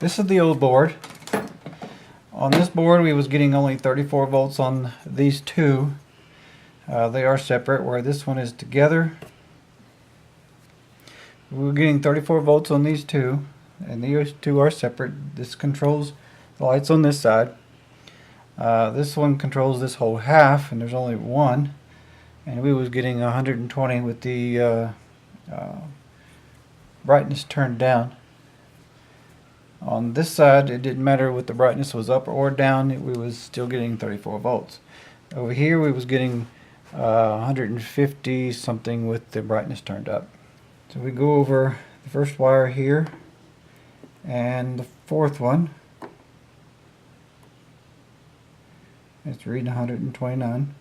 This is the old board. On this board we was getting only 34 volts on these two. They are separate, where this one is together. We were getting 34 volts on these two, and these two are separate. This controls the lights on this side. This one controls this whole half, and there's only one. And we was getting 120 with the brightness turned down. On this side, it didn't matter what the brightness was up or down, we was still getting 34 volts. Over here we was getting 150 something with the brightness turned up. So we go over the first wire here and the fourth one. It's reading 129.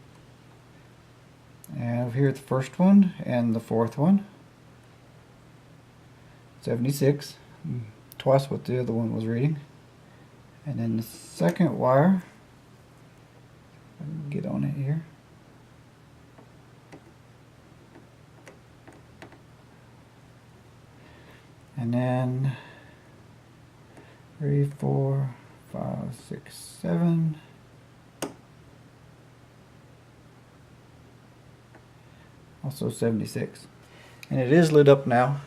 And over here the first one and the fourth one, 76. Twice what the other one was reading. And then the second wire, I can get on it here. And then 3, 4, 5, 6, 7. Also 76. And it is lit up now.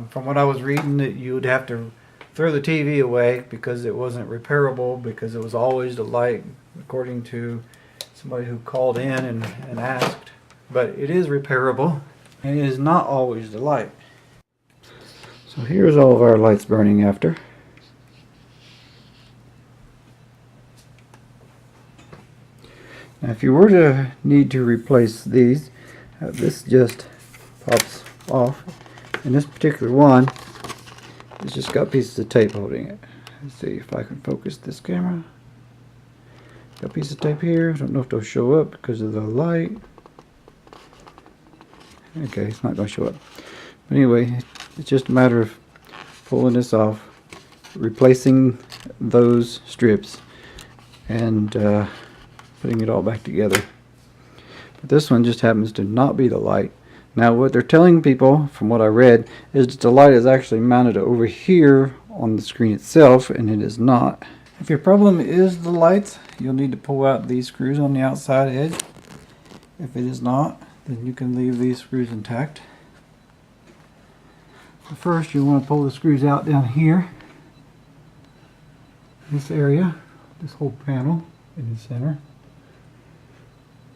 From what I was reading, that you would have to throw the TV away because it wasn't repairable, because it was always the light, according to somebody who called in and asked. But it is repairable, and it is not always the light. So here's all of our lights burning after. Now if you were to need to replace these, this just pops off. And this particular one, it's just got pieces of tape holding it. Let's see if I can focus this camera. Got a piece of tape here. I don't know if they'll show up because of the light. Okay, it's not going to show up. But anyway, it's just a matter of pulling this off, replacing those strips, and putting it all back together. But this one just happens to not be the light. Now what they're telling people, from what I read, is that the light is actually mounted over here on the screen itself, and it is not. If your problem is the lights, you'll need to pull out these screws on the outside edge. If it is not, then you can leave these screws intact. So first you want to pull the screws out down here, this area, this whole panel in the center.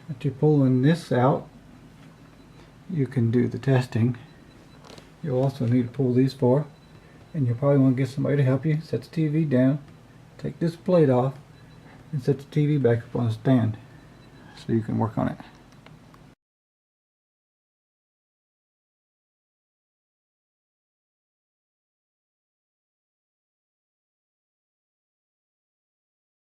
After pulling this out, you can do the testing. You'll also need to pull these four, and you'll probably want to get somebody to help you. Set the TV down, take this plate off, and set the TV back up on a stand so you can work on it.